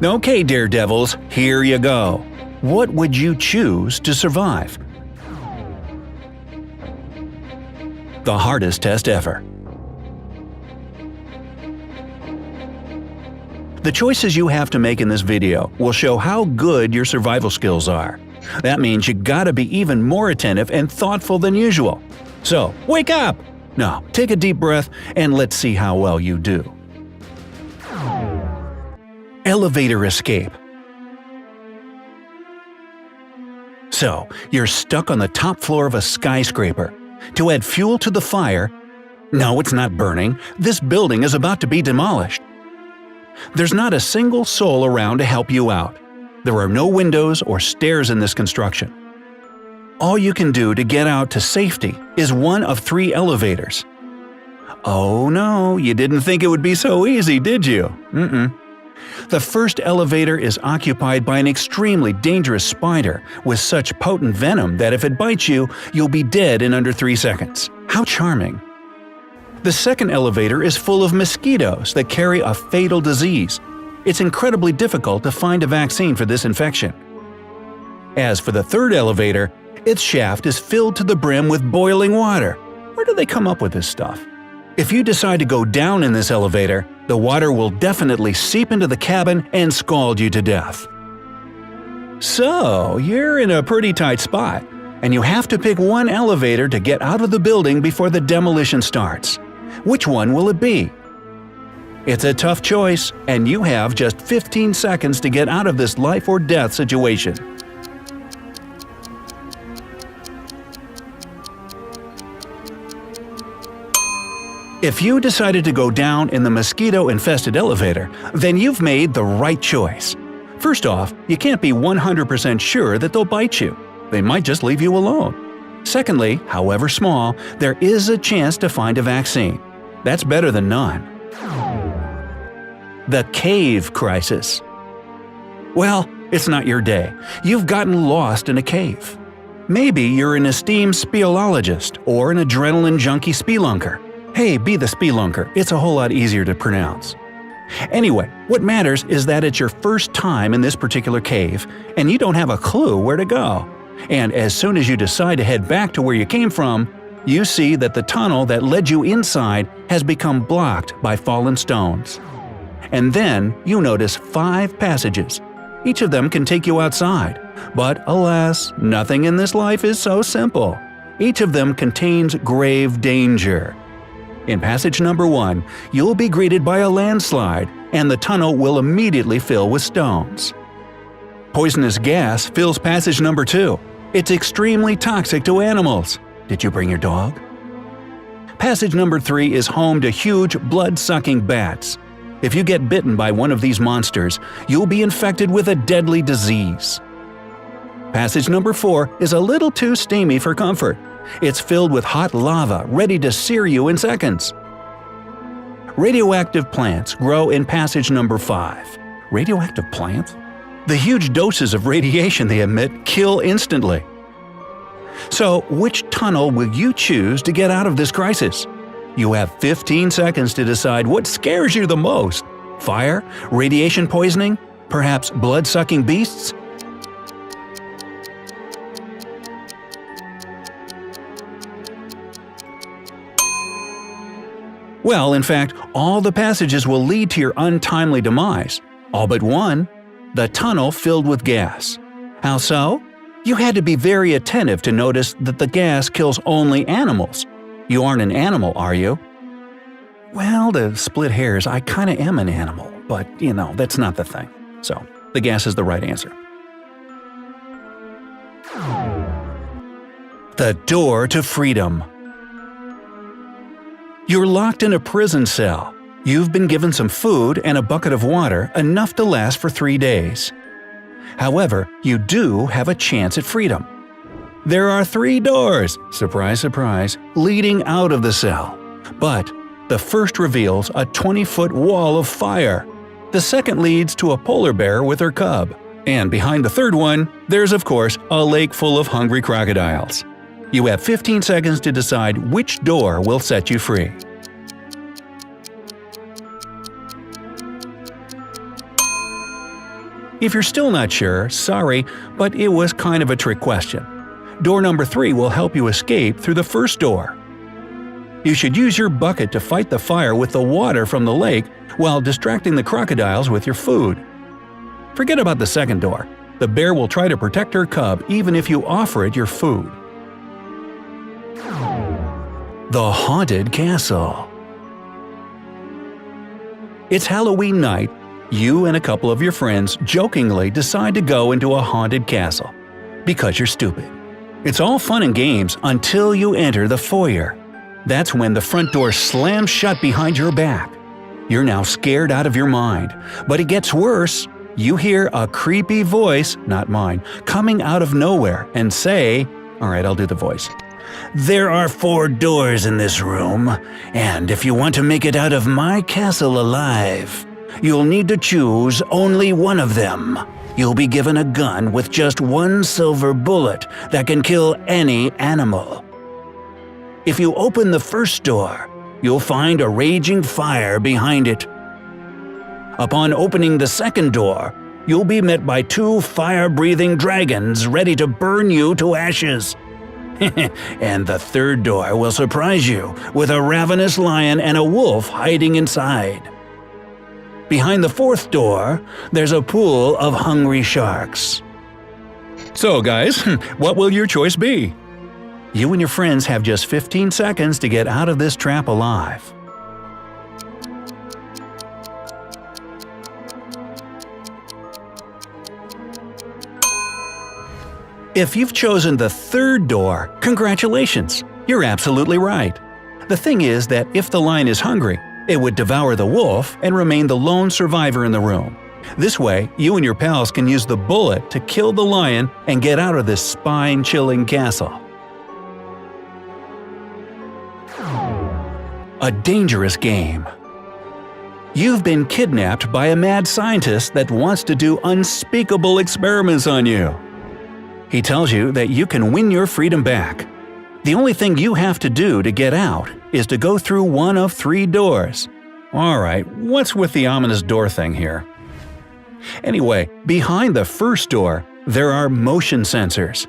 Okay, daredevils, here you go. What would you choose to survive? The hardest test ever. The choices you have to make in this video will show how good your survival skills are. That means you gotta be even more attentive and thoughtful than usual. So, wake up! Now, take a deep breath and let's see how well you do. Elevator escape. So, you're stuck on the top floor of a skyscraper. To add fuel to the fire… No, it's not burning. This building is about to be demolished. There's not a single soul around to help you out. There are no windows or stairs in this construction. All you can do to get out to safety is one of 3 elevators. Oh no, you didn't think it would be so easy, did you? The first elevator is occupied by an extremely dangerous spider with such potent venom that if it bites you, you'll be dead in under 3 seconds. How charming! The second elevator is full of mosquitoes that carry a fatal disease. It's incredibly difficult to find a vaccine for this infection. As for the third elevator, its shaft is filled to the brim with boiling water. Where do they come up with this stuff? If you decide to go down in this elevator, the water will definitely seep into the cabin and scald you to death. So, you're in a pretty tight spot, and you have to pick one elevator to get out of the building before the demolition starts. Which one will it be? It's a tough choice, and you have just 15 seconds to get out of this life or death situation. If you decided to go down in the mosquito-infested elevator, then you've made the right choice. First off, you can't be 100% sure that they'll bite you. They might just leave you alone. Secondly, however small, there is a chance to find a vaccine. That's better than none. The cave crisis. Well, it's not your day. You've gotten lost in a cave. Maybe you're an esteemed speleologist or an adrenaline junkie spelunker. Hey, be the spelunker, it's a whole lot easier to pronounce. Anyway, what matters is that it's your first time in this particular cave, and you don't have a clue where to go. And as soon as you decide to head back to where you came from, you see that the tunnel that led you inside has become blocked by fallen stones. And then you notice 5 passages. Each of them can take you outside. But alas, nothing in this life is so simple. Each of them contains grave danger. In passage number 1, you'll be greeted by a landslide, and the tunnel will immediately fill with stones. Poisonous gas fills passage number 2. It's extremely toxic to animals. Did you bring your dog? Passage number 3 is home to huge blood-sucking bats. If you get bitten by one of these monsters, you'll be infected with a deadly disease. Passage number 4 is a little too steamy for comfort. It's filled with hot lava ready to sear you in seconds. Radioactive plants grow in passage number 5. Radioactive plants? The huge doses of radiation they emit kill instantly. So, which tunnel will you choose to get out of this crisis? You have 15 seconds to decide what scares you the most. Fire? Radiation poisoning? Perhaps blood-sucking beasts? Well, in fact, all the passages will lead to your untimely demise. All but one. The tunnel filled with gas. How so? You had to be very attentive to notice that the gas kills only animals. You aren't an animal, are you? Well, to split hairs, I kinda am an animal, but, that's not the thing. So, the gas is the right answer. The door to freedom. You're locked in a prison cell. You've been given some food and a bucket of water, enough to last for 3 days. However, you do have a chance at freedom. There are 3 doors, surprise surprise, leading out of the cell. But the first reveals a 20-foot wall of fire. The second leads to a polar bear with her cub. And behind the third one, there's of course a lake full of hungry crocodiles. You have 15 seconds to decide which door will set you free. If you're still not sure, sorry, but it was kind of a trick question. Door number 3 will help you escape through the first door. You should use your bucket to fight the fire with the water from the lake while distracting the crocodiles with your food. Forget about the second door. The bear will try to protect her cub even if you offer it your food. The Haunted Castle. It's Halloween night. You and a couple of your friends jokingly decide to go into a haunted castle. Because you're stupid. It's all fun and games until you enter the foyer. That's when the front door slams shut behind your back. You're now scared out of your mind. But it gets worse. You hear a creepy voice, not mine, coming out of nowhere and say, alright, I'll do the voice. There are 4 doors in this room, and if you want to make it out of my castle alive, you'll need to choose only one of them. You'll be given a gun with just 1 silver bullet that can kill any animal. If you open the first door, you'll find a raging fire behind it. Upon opening the second door, you'll be met by 2 fire-breathing dragons ready to burn you to ashes. And the third door will surprise you with a ravenous lion and a wolf hiding inside. Behind the fourth door, there's a pool of hungry sharks. So guys, what will your choice be? You and your friends have just 15 seconds to get out of this trap alive. If you've chosen the third door, congratulations! You're absolutely right. The thing is that if the lion is hungry, it would devour the wolf and remain the lone survivor in the room. This way, you and your pals can use the bullet to kill the lion and get out of this spine-chilling castle. A dangerous game. You've been kidnapped by a mad scientist that wants to do unspeakable experiments on you. He tells you that you can win your freedom back. The only thing you have to do to get out is to go through one of 3 doors. Alright, what's with the ominous door thing here? Anyway, behind the first door, there are motion sensors.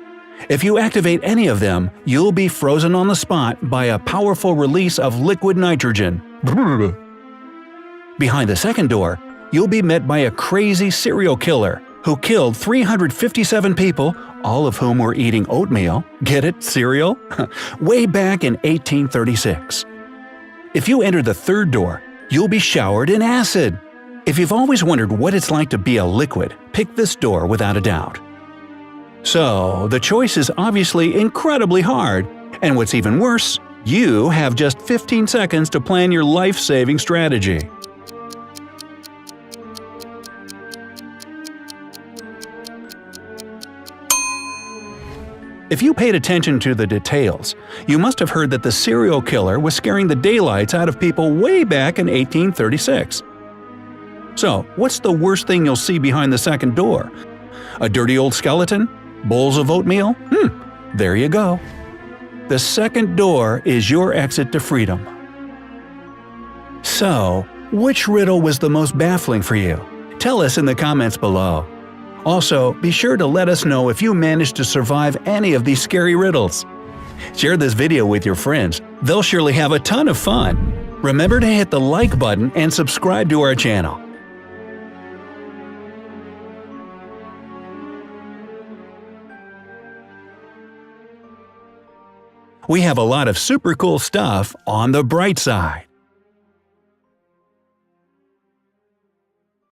If you activate any of them, you'll be frozen on the spot by a powerful release of liquid nitrogen. Behind the second door, you'll be met by a crazy serial killer who killed 357 people, all of whom were eating oatmeal. Get it? Cereal? Way back in 1836. If you enter the third door, you'll be showered in acid. If you've always wondered what it's like to be a liquid, pick this door without a doubt. So, the choice is obviously incredibly hard, and what's even worse, you have just 15 seconds to plan your life-saving strategy. If you paid attention to the details, you must have heard that the serial killer was scaring the daylights out of people way back in 1836. So, what's the worst thing you'll see behind the second door? A dirty old skeleton? Bowls of oatmeal? There you go. The second door is your exit to freedom. So, which riddle was the most baffling for you? Tell us in the comments below. Also, be sure to let us know if you managed to survive any of these scary riddles. Share this video with your friends. They'll surely have a ton of fun. Remember to hit the like button and subscribe to our channel. We have a lot of super cool stuff on the bright side.